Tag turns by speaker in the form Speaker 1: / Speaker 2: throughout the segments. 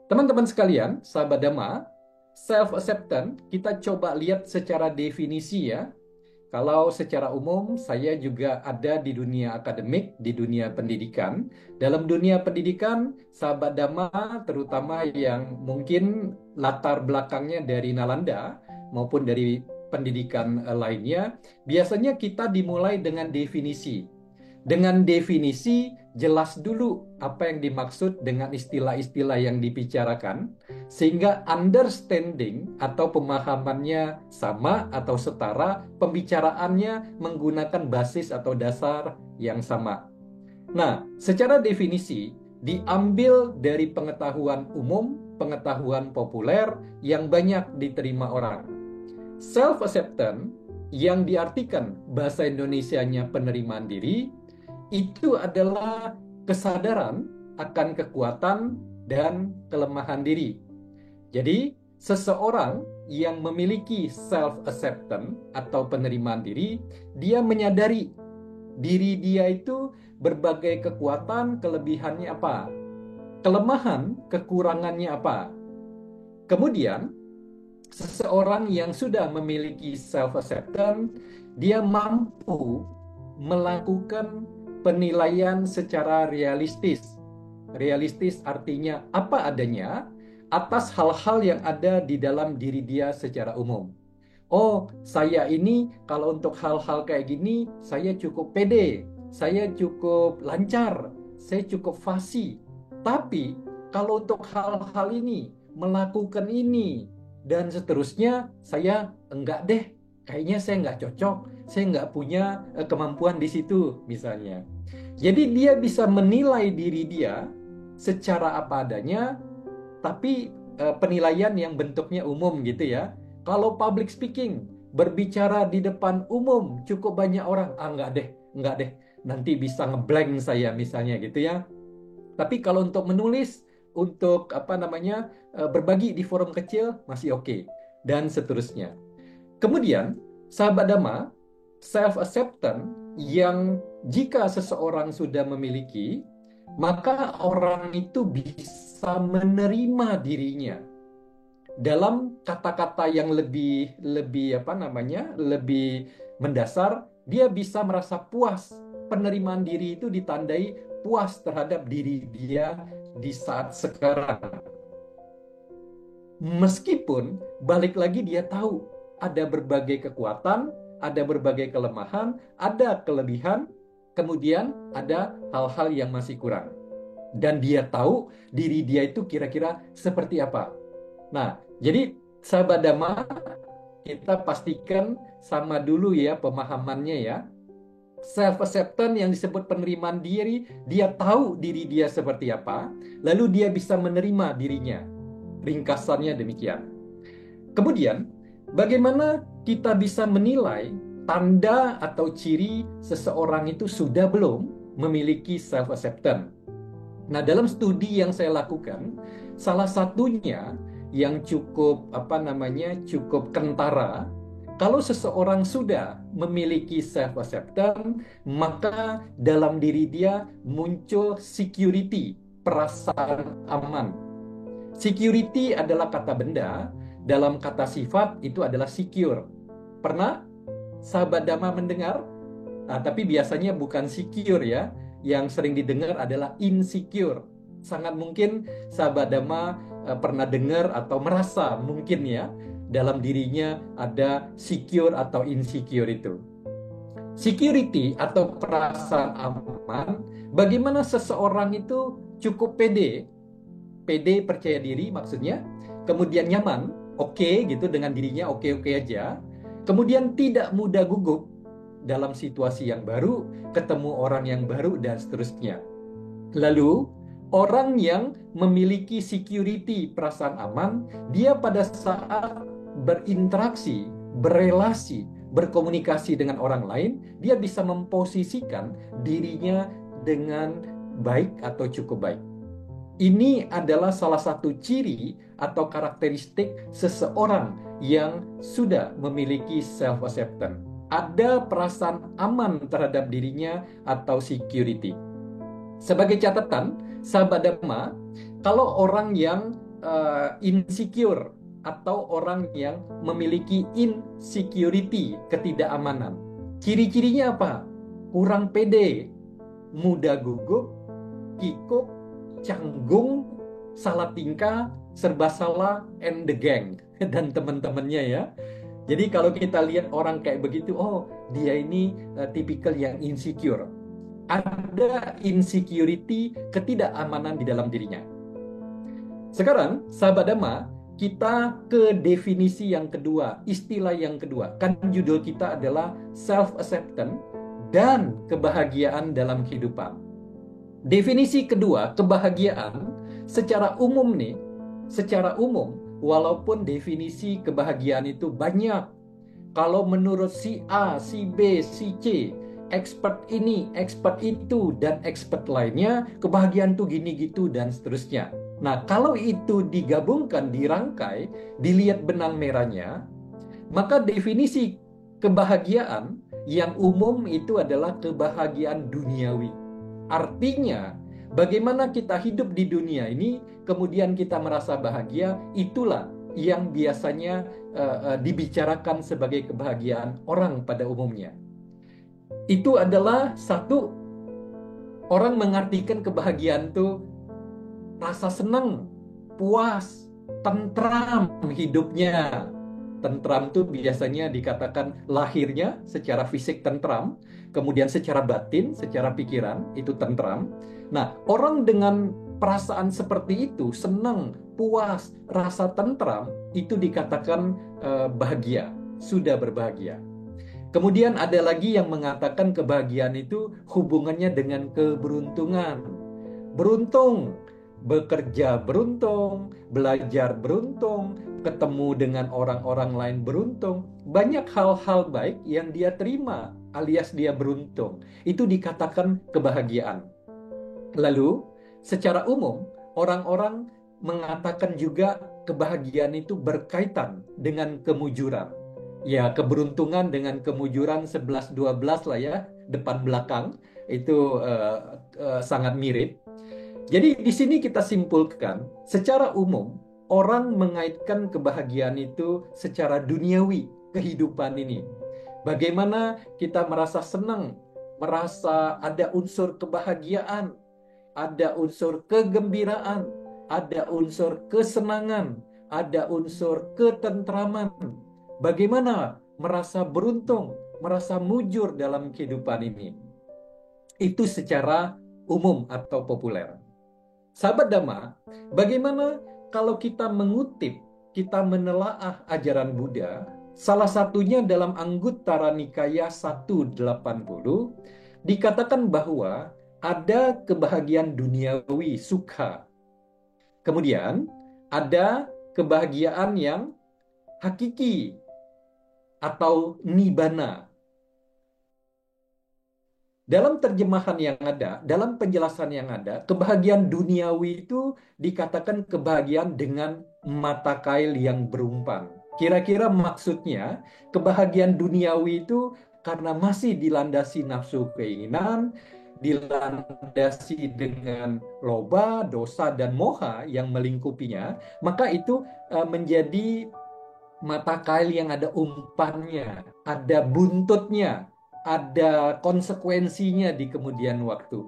Speaker 1: Teman-teman sekalian, sahabat Dhamma, self-acceptance kita coba lihat secara definisi ya. Kalau secara umum saya juga ada di dunia akademik, di dunia pendidikan. Dalam dunia pendidikan, sahabat Dhamma terutama yang mungkin latar belakangnya dari Nalanda maupun dari pendidikan lainnya, biasanya kita dimulai dengan definisi. Dengan definisi, jelas dulu apa yang dimaksud dengan istilah-istilah yang dibicarakan, sehingga understanding atau pemahamannya sama atau setara, pembicaraannya menggunakan basis atau dasar yang sama. Nah, secara definisi, diambil dari pengetahuan umum, pengetahuan populer yang banyak diterima orang. Self-acceptance yang diartikan bahasa Indonesianya penerimaan diri, itu adalah kesadaran akan kekuatan dan kelemahan diri. Jadi, seseorang yang memiliki self-acceptance atau penerimaan diri, dia menyadari diri dia itu berbagai kekuatan, kelebihannya apa, kelemahan, kekurangannya apa. Kemudian, seseorang yang sudah memiliki self-acceptance, dia mampu melakukan penilaian secara realistis. Realistis artinya apa adanya atas hal-hal yang ada di dalam diri dia secara umum. Oh, saya ini kalau untuk hal-hal kayak gini, saya cukup pede, saya cukup lancar, saya cukup fasih. Tapi kalau untuk hal-hal ini, melakukan ini, dan seterusnya, saya enggak deh. Kayaknya saya enggak cocok, saya enggak punya kemampuan di situ, misalnya. Jadi dia bisa menilai diri dia secara apa adanya, tapi penilaian yang bentuknya umum gitu ya. Kalau public speaking, berbicara di depan umum, cukup banyak orang, enggak deh, nanti bisa ngeblank saya misalnya gitu ya. Tapi kalau untuk menulis, untuk apa namanya, berbagi di forum kecil, masih oke. Dan seterusnya. Kemudian, sahabat Dhamma, self-acceptance yang jika seseorang sudah memiliki, maka orang itu bisa menerima dirinya dalam kata-kata yang lebih lebih apa namanya lebih mendasar. Dia bisa merasa puas. Penerimaan diri itu ditandai puas terhadap diri dia di saat sekarang, meskipun balik lagi dia tahu ada berbagai kekuatan, ada berbagai kelemahan, ada kelebihan, kemudian ada hal-hal yang masih kurang. Dan dia tahu diri dia itu kira-kira seperti apa. Nah, jadi sahabat Dhamma, kita pastikan sama dulu ya pemahamannya ya. Self-acceptance yang disebut penerimaan diri, dia tahu diri dia seperti apa, lalu dia bisa menerima dirinya. Ringkasannya demikian. Kemudian, bagaimana kita bisa menilai tanda atau ciri seseorang itu sudah belum memiliki self-acceptance? Nah, dalam studi yang saya lakukan, salah satunya yang cukup apa namanya cukup kentara, kalau seseorang sudah memiliki self-acceptance, maka dalam diri dia muncul security, perasaan aman. Security adalah kata benda, dalam kata sifat itu adalah secure. Pernah sahabat Dhamma mendengar? Nah, tapi biasanya bukan secure ya. Yang sering didengar adalah insecure. Sangat mungkin sahabat Dhamma pernah dengar atau merasa mungkin ya dalam dirinya ada secure atau insecure itu. Security atau perasaan aman, bagaimana seseorang itu cukup pede, pede percaya diri maksudnya, kemudian nyaman, oke gitu dengan dirinya, oke-oke aja, kemudian tidak mudah gugup dalam situasi yang baru, ketemu orang yang baru, dan seterusnya. Lalu, orang yang memiliki security, perasaan aman, dia pada saat berinteraksi, berelasi, berkomunikasi dengan orang lain, dia bisa memposisikan dirinya dengan baik atau cukup baik. Ini adalah salah satu ciri atau karakteristik seseorang yang sudah memiliki self-acceptance. ada perasaan aman terhadap dirinya atau security. Sebagai catatan, sahabat Dhamma, kalau orang yang insecure atau orang yang memiliki insecurity, ketidakamanan, ciri-cirinya apa? Kurang pede, mudah gugup, kikuk, canggung, salah tingkah, serba salah, and the gang, dan teman-temannya ya. Jadi kalau kita lihat orang kayak begitu, oh dia ini tipikal yang insecure. Ada insecurity, ketidakamanan di dalam dirinya. Sekarang, sahabat Dhamma, kita ke definisi yang kedua, istilah yang kedua. Kan judul kita adalah self-acceptance dan kebahagiaan dalam kehidupan. Definisi kedua, kebahagiaan, secara umum nih, secara umum, walaupun definisi kebahagiaan itu banyak. Kalau menurut si A, si B, si C, expert ini, expert itu, dan expert lainnya, kebahagiaan tuh gini gitu, dan seterusnya. Nah, kalau itu digabungkan, dirangkai, dilihat benang merahnya, maka definisi kebahagiaan yang umum itu adalah kebahagiaan duniawi. Artinya, bagaimana kita hidup di dunia ini, kemudian kita merasa bahagia, itulah yang biasanya dibicarakan sebagai kebahagiaan orang pada umumnya. Itu adalah satu, orang mengartikan kebahagiaan itu rasa senang, puas, tentram hidupnya. Tentram itu biasanya dikatakan lahirnya secara fisik tentram, kemudian secara batin, secara pikiran itu tentram. Nah, orang dengan perasaan seperti itu, senang, puas, rasa tentram, itu dikatakan bahagia, sudah berbahagia. Kemudian ada lagi yang mengatakan kebahagiaan itu hubungannya dengan keberuntungan. Beruntung, bekerja beruntung, belajar beruntung, ketemu dengan orang-orang lain beruntung. Banyak hal-hal baik yang dia terima, alias dia beruntung. Itu dikatakan kebahagiaan. Lalu, secara umum, orang-orang mengatakan juga kebahagiaan itu berkaitan dengan kemujuran. Ya, keberuntungan dengan kemujuran 11-12 lah ya, depan belakang, itu sangat mirip. Jadi di sini kita simpulkan, secara umum, orang mengaitkan kebahagiaan itu secara duniawi, kehidupan ini. Bagaimana kita merasa senang, merasa ada unsur kebahagiaan, ada unsur kegembiraan, ada unsur kesenangan, ada unsur ketentraman. Bagaimana merasa beruntung, merasa mujur dalam kehidupan ini. Itu secara umum atau populer. Sahabat Dhamma, bagaimana kalau kita mengutip, kita menelaah ajaran Buddha, salah satunya dalam Anguttara Nikaya 180, dikatakan bahwa ada kebahagiaan duniawi, sukha. Kemudian ada kebahagiaan yang hakiki atau nibbana. Dalam terjemahan yang ada, dalam penjelasan yang ada, kebahagiaan duniawi itu dikatakan kebahagiaan dengan mata kail yang berumpan. Kira-kira maksudnya, kebahagiaan duniawi itu karena masih dilandasi nafsu keinginan, dilandasi dengan loba, dosa, dan moha yang melingkupinya, maka itu menjadi mata kail yang ada umpannya, ada buntutnya, ada konsekuensinya di kemudian waktu.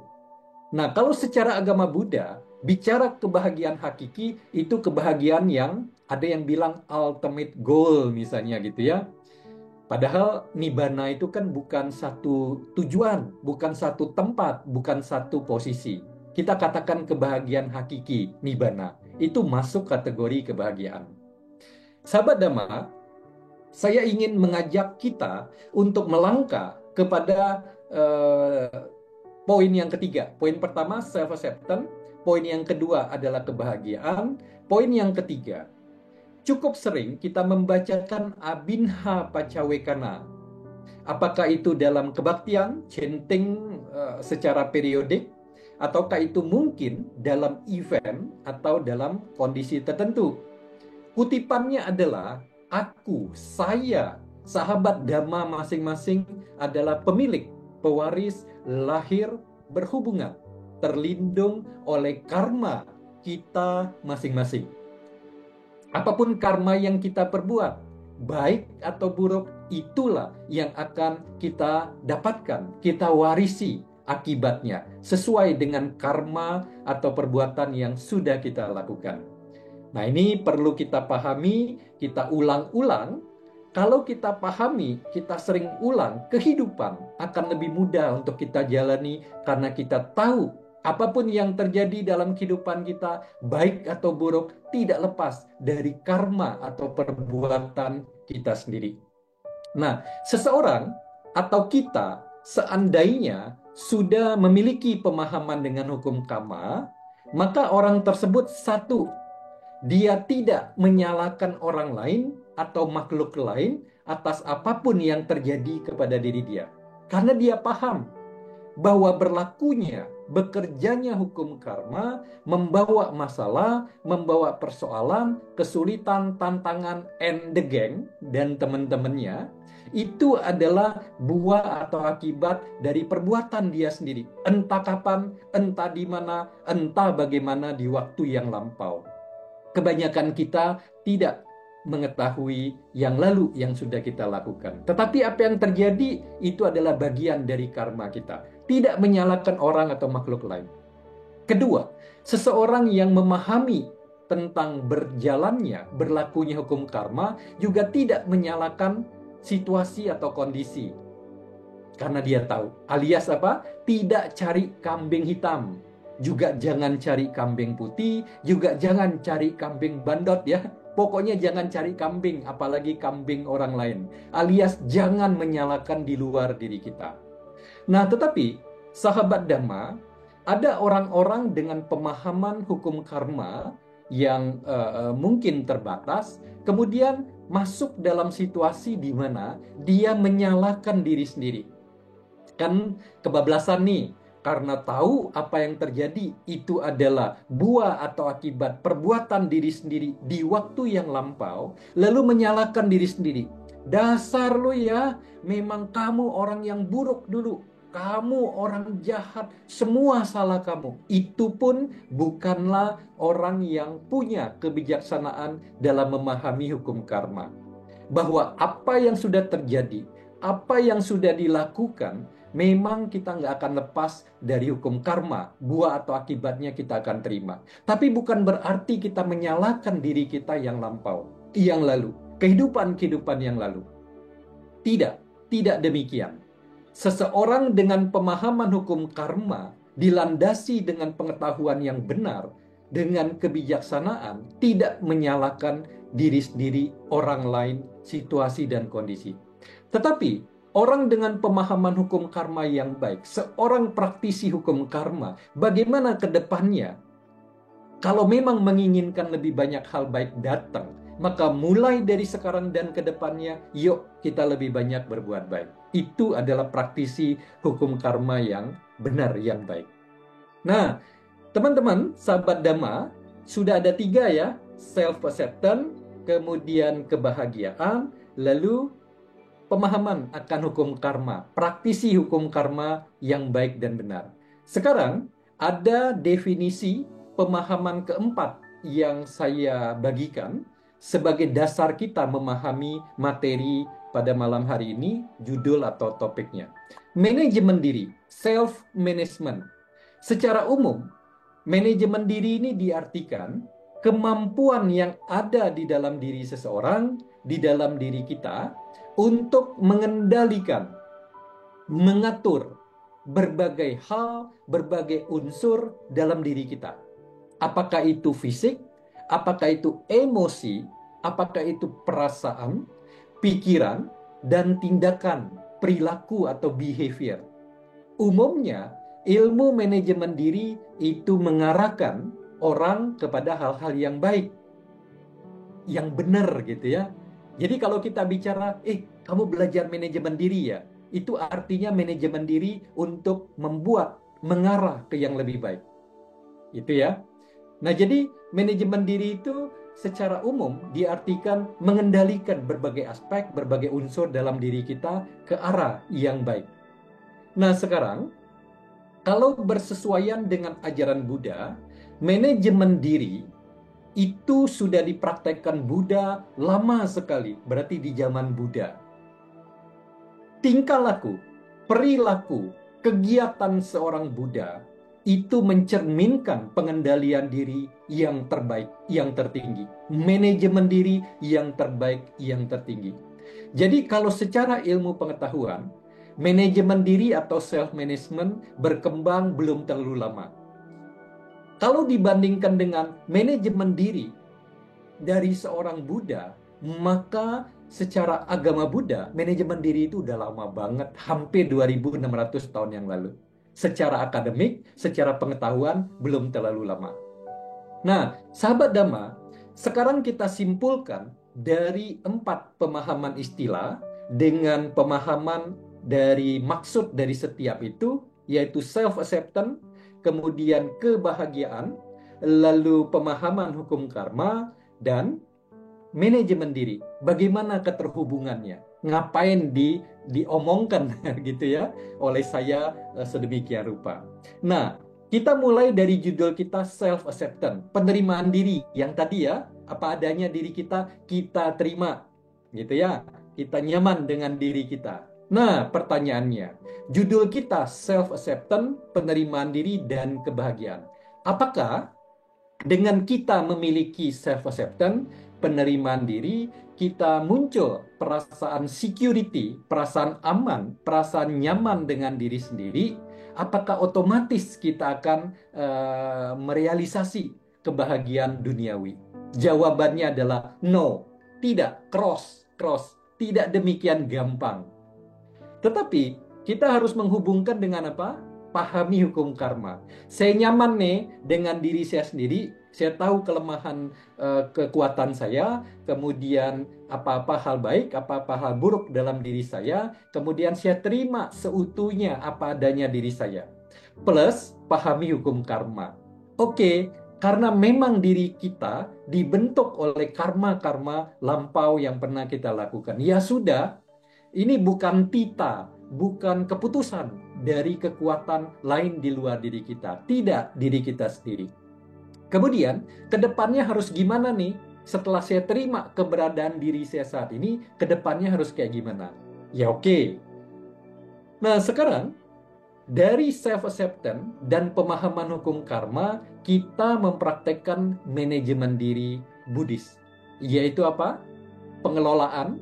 Speaker 1: Nah, kalau secara agama Buddha, bicara kebahagiaan hakiki, itu kebahagiaan yang ada yang bilang ultimate goal misalnya gitu ya. Padahal nibbana itu kan bukan satu tujuan, bukan satu tempat, bukan satu posisi. Kita katakan kebahagiaan hakiki, nibbana. Itu masuk kategori kebahagiaan. Sahabat Dhamma, saya ingin mengajak kita untuk melangkah kepada poin yang ketiga. Poin pertama, self-acceptance. Poin yang kedua adalah kebahagiaan. Poin yang ketiga, cukup sering kita membacakan Abhinha Pacawekana. Apakah itu dalam kebaktian, chanting secara periodik, ataukah itu mungkin dalam event atau dalam kondisi tertentu. Kutipannya adalah, aku, saya, sahabat Dhamma masing-masing adalah pemilik, pewaris, lahir, berhubungan, terlindung oleh karma kita masing-masing. Apapun karma yang kita perbuat, baik atau buruk, itulah yang akan kita dapatkan, kita warisi akibatnya, sesuai dengan karma atau perbuatan yang sudah kita lakukan. Nah, ini perlu kita pahami, kita ulang-ulang. Kalau kita pahami, kita sering ulang, kehidupan akan lebih mudah untuk kita jalani karena kita tahu apapun yang terjadi dalam kehidupan kita, baik atau buruk, tidak lepas dari karma atau perbuatan kita sendiri. Nah, seseorang atau kita seandainya sudah memiliki pemahaman dengan hukum karma, maka orang tersebut satu, dia tidak menyalahkan orang lain atau makhluk lain atas apapun yang terjadi kepada diri dia. Karena dia paham bahwa berlakunya, bekerjanya hukum karma membawa masalah, membawa persoalan, kesulitan, tantangan, and the gang, dan teman-temannya, itu adalah buah atau akibat dari perbuatan dia sendiri. Entah kapan, entah di mana, entah bagaimana di waktu yang lampau. Kebanyakan kita tidak mengetahui yang lalu yang sudah kita lakukan. Tetapi apa yang terjadi itu adalah bagian dari karma kita. Tidak menyalahkan orang atau makhluk lain. Kedua, seseorang yang memahami tentang berjalannya, berlakunya hukum karma juga tidak menyalahkan situasi atau kondisi. Karena dia tahu, alias apa? Tidak cari kambing hitam. Juga jangan cari kambing putih, juga jangan cari kambing bandot ya. Pokoknya jangan cari kambing, apalagi kambing orang lain. Alias jangan menyalahkan di luar diri kita. Nah, tetapi sahabat Dhamma, ada orang-orang dengan pemahaman hukum karma yang mungkin terbatas, kemudian masuk dalam situasi di mana dia menyalahkan diri sendiri. Kan kebablasan nih, karena tahu apa yang terjadi itu adalah buah atau akibat perbuatan diri sendiri di waktu yang lampau, lalu menyalahkan diri sendiri. Dasar lu ya, memang kamu orang yang buruk dulu. Kamu orang jahat, semua salah kamu. Itu pun bukanlah orang yang punya kebijaksanaan dalam memahami hukum karma. Bahwa apa yang sudah terjadi, apa yang sudah dilakukan, memang kita nggak akan lepas dari hukum karma. Buah atau akibatnya kita akan terima. Tapi bukan berarti kita menyalahkan diri kita yang lampau, yang lalu, kehidupan-kehidupan yang lalu. Tidak demikian. Seseorang dengan pemahaman hukum karma dilandasi dengan pengetahuan yang benar, dengan kebijaksanaan, tidak menyalahkan diri sendiri, orang lain, situasi dan kondisi. Tetapi orang dengan pemahaman hukum karma yang baik, seorang praktisi hukum karma, bagaimana ke depannya? Kalau memang menginginkan lebih banyak hal baik datang, maka mulai dari sekarang dan ke depannya, yuk kita lebih banyak berbuat baik. Itu adalah praktisi hukum karma yang benar, yang baik. Nah, teman-teman, sahabat Dhamma, sudah ada 3 ya, self-acceptance, kemudian kebahagiaan, lalu pemahaman akan hukum karma, praktisi hukum karma yang baik dan benar. Sekarang ada definisi pemahaman keempat yang saya bagikan sebagai dasar kita memahami materi pada malam hari ini, judul atau topiknya. Manajemen diri, self-management. Secara umum, manajemen diri ini diartikan kemampuan yang ada di dalam diri seseorang, di dalam diri kita, untuk mengendalikan, mengatur berbagai hal, berbagai unsur dalam diri kita. Apakah itu fisik, apakah itu emosi, apakah itu perasaan, pikiran, dan tindakan, perilaku atau behavior. Umumnya, ilmu manajemen diri itu mengarahkan orang kepada hal-hal yang baik, yang benar gitu ya. Jadi kalau kita bicara, kamu belajar manajemen diri ya, itu artinya manajemen diri untuk membuat, mengarah ke yang lebih baik. Itu ya. Nah, jadi manajemen diri itu secara umum diartikan mengendalikan berbagai aspek, berbagai unsur dalam diri kita ke arah yang baik. Nah, sekarang kalau bersesuaian dengan ajaran Buddha, manajemen diri itu sudah dipraktekkan Buddha lama sekali, berarti di zaman Buddha. Tingkah laku, perilaku, kegiatan seorang Buddha itu mencerminkan pengendalian diri yang terbaik, yang tertinggi. Manajemen diri yang terbaik, yang tertinggi. Jadi kalau secara ilmu pengetahuan, manajemen diri atau self-management berkembang belum terlalu lama. Kalau dibandingkan dengan manajemen diri dari seorang Buddha, maka secara agama Buddha, manajemen diri itu udah lama banget, hampir 2600 tahun yang lalu. Secara akademik, secara pengetahuan, belum terlalu lama. Nah, sahabat Dhamma, sekarang kita simpulkan dari 4 pemahaman istilah dengan pemahaman dari maksud dari setiap itu, yaitu self-acceptance, kemudian kebahagiaan, lalu pemahaman hukum karma, dan manajemen diri. Bagaimana keterhubungannya? Ngapain diomongkan gitu ya oleh saya sedemikian rupa. Nah, kita mulai dari judul kita self-acceptance, penerimaan diri yang tadi ya, apa adanya diri kita terima gitu ya. Kita nyaman dengan diri kita. Nah, pertanyaannya, judul kita self-acceptance, penerimaan diri dan kebahagiaan. Apakah dengan kita memiliki self-acceptance, penerimaan diri, kita muncul perasaan security, perasaan aman, perasaan nyaman dengan diri sendiri, apakah otomatis kita akan merealisasi kebahagiaan duniawi? Jawabannya adalah no, tidak, cross, tidak demikian gampang. Tetapi kita harus menghubungkan dengan apa? Pahami hukum karma. Saya nyaman nih dengan diri saya sendiri. Saya tahu kelemahan kekuatan saya, kemudian apa-apa hal baik, apa-apa hal buruk dalam diri saya, kemudian saya terima seutuhnya apa adanya diri saya. Plus, pahami hukum karma. Oke, karena memang diri kita dibentuk oleh karma-karma lampau yang pernah kita lakukan. Ya sudah, ini bukan tita, bukan keputusan dari kekuatan lain di luar diri kita. Tidak diri kita sendiri. Kemudian, kedepannya harus gimana nih? Setelah saya terima keberadaan diri saya saat ini, kedepannya harus kayak gimana? Ya oke. Nah, sekarang dari self-acceptance dan pemahaman hukum karma, kita mempraktekkan manajemen diri Buddhis. Yaitu apa? Pengelolaan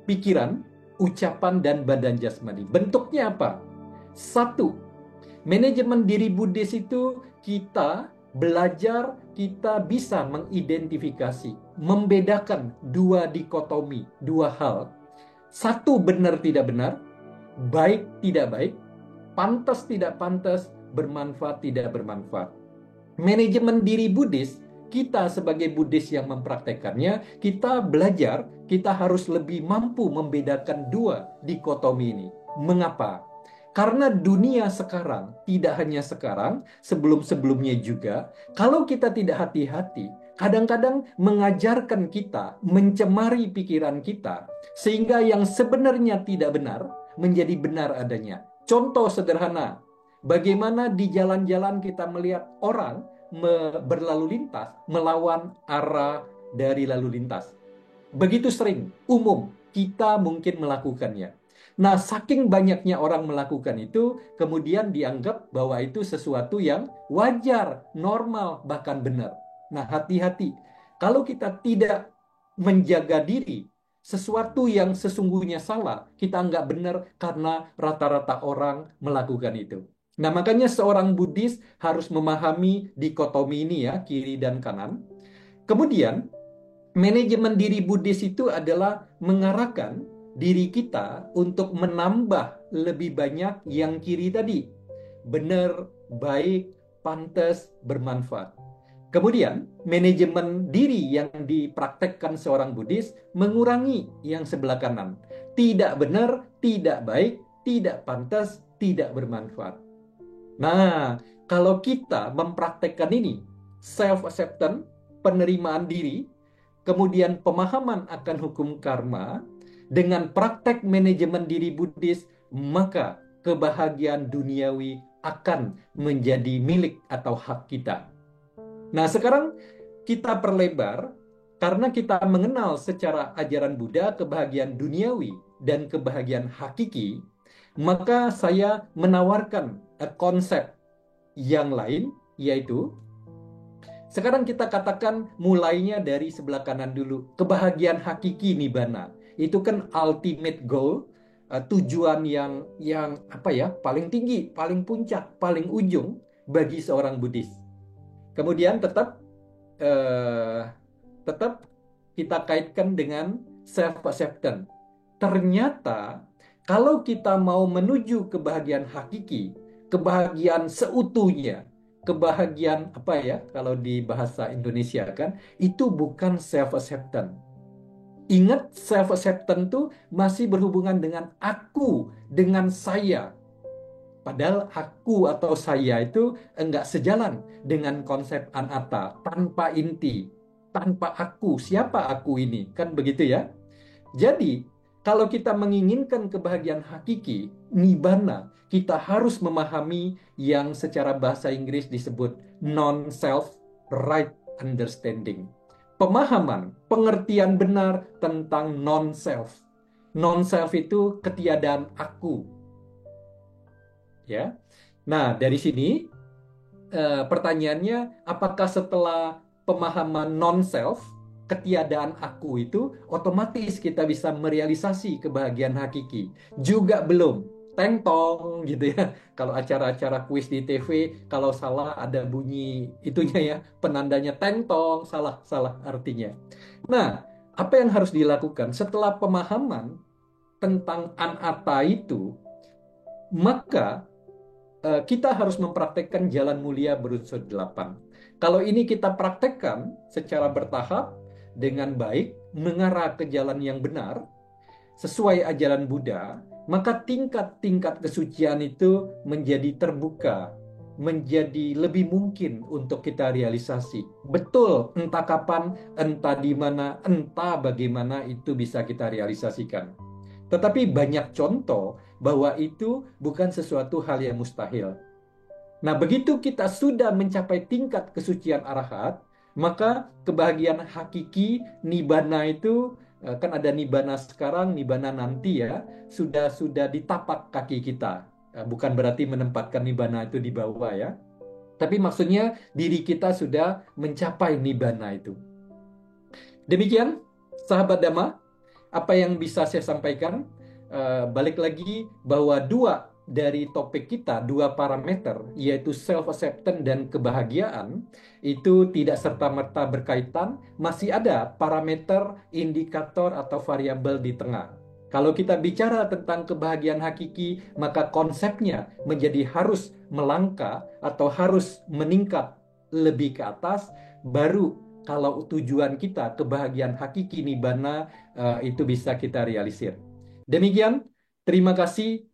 Speaker 1: pikiran, ucapan, dan badan jasmani. Bentuknya apa? 1. Manajemen diri Buddhis itu kita belajar, kita bisa mengidentifikasi, membedakan dua dikotomi, dua hal. 1 benar tidak benar, baik tidak baik, pantas tidak pantas, bermanfaat tidak bermanfaat. Manajemen diri Buddhis, kita sebagai Buddhis yang mempraktekannya, kita belajar, kita harus lebih mampu membedakan dua dikotomi ini. Mengapa? Karena dunia sekarang, tidak hanya sekarang, sebelum-sebelumnya juga, kalau kita tidak hati-hati, kadang-kadang mengajarkan kita, mencemari pikiran kita, sehingga yang sebenarnya tidak benar, menjadi benar adanya. Contoh sederhana, bagaimana di jalan-jalan kita melihat orang berlalu lintas melawan arah dari lalu lintas. Begitu sering, umum, kita mungkin melakukannya. Nah, saking banyaknya orang melakukan itu, kemudian dianggap bahwa itu sesuatu yang wajar, normal, bahkan benar. Nah, hati-hati. Kalau kita tidak menjaga diri, sesuatu yang sesungguhnya salah, kita anggap benar karena rata-rata orang melakukan itu. Nah, makanya seorang Buddhis harus memahami dikotomi ini ya, kiri dan kanan. Kemudian, manajemen diri Buddhis itu adalah mengarahkan diri kita untuk menambah lebih banyak yang kiri tadi. Benar, baik, pantas, bermanfaat. Kemudian, manajemen diri yang dipraktekkan seorang Buddhis mengurangi yang sebelah kanan. Tidak benar, tidak baik, tidak pantas, tidak bermanfaat. Nah, kalau kita mempraktekkan ini, self-acceptance, penerimaan diri, kemudian pemahaman akan hukum karma, dengan praktek manajemen diri Buddhis, maka kebahagiaan duniawi akan menjadi milik atau hak kita. Nah, sekarang kita perlebar karena kita mengenal secara ajaran Buddha kebahagiaan duniawi dan kebahagiaan hakiki, maka saya menawarkan konsep yang lain, yaitu sekarang kita katakan mulainya dari sebelah kanan dulu. Kebahagiaan hakiki nibbana. Itu kan ultimate goal, tujuan yang apa ya, paling tinggi, paling puncak, paling ujung bagi seorang Buddhis. Kemudian eh, tetap kita kaitkan dengan self acceptance. Ternyata kalau kita mau menuju kebahagiaan hakiki, kebahagiaan seutuhnya, kebahagiaan apa ya kalau di bahasa Indonesia kan itu bukan self acceptance. Ingat, self acceptance itu masih berhubungan dengan aku, dengan saya. Padahal aku atau saya itu enggak sejalan dengan konsep anatta, tanpa inti, tanpa aku. Siapa aku ini? Kan begitu ya? Jadi, kalau kita menginginkan kebahagiaan hakiki, nibbana, kita harus memahami yang secara bahasa Inggris disebut non-self right understanding. Pemahaman, pengertian benar tentang non-self. Non-self itu ketiadaan aku, ya. Nah, dari sini pertanyaannya, apakah setelah pemahaman non-self, ketiadaan aku itu, otomatis kita bisa merealisasi kebahagiaan hakiki? Juga belum. Teng tong gitu ya. Kalau acara-acara kuis di TV, kalau salah ada bunyi itunya ya, penandanya teng tong, salah, salah artinya. Nah, apa yang harus dilakukan setelah pemahaman tentang anatta itu, maka kita harus mempraktekkan jalan mulia berunsur 8. Kalau ini kita praktekkan secara bertahap dengan baik, mengarah ke jalan yang benar, sesuai ajaran Buddha, maka tingkat-tingkat kesucian itu menjadi terbuka, menjadi lebih mungkin untuk kita realisasi. Betul, entah kapan, entah di mana, entah bagaimana itu bisa kita realisasikan. Tetapi banyak contoh bahwa itu bukan sesuatu hal yang mustahil. Nah, begitu kita sudah mencapai tingkat kesucian arahat, maka kebahagiaan hakiki nibbana itu kan ada nibbana sekarang, nibbana nanti ya, sudah di tapak kaki kita. Bukan berarti menempatkan nibbana itu di bawah ya. Tapi maksudnya diri kita sudah mencapai nibbana itu. Demikian, sahabat Dhamma, apa yang bisa saya sampaikan, balik lagi bahwa dua dari topik kita, dua parameter, yaitu self-acceptance dan kebahagiaan, itu tidak serta-merta berkaitan, masih ada parameter, indikator, atau variabel di tengah. Kalau kita bicara tentang kebahagiaan hakiki, maka konsepnya menjadi harus melangkah atau harus meningkat lebih ke atas, baru kalau tujuan kita kebahagiaan hakiki nibbana itu bisa kita realisir. Demikian, terima kasih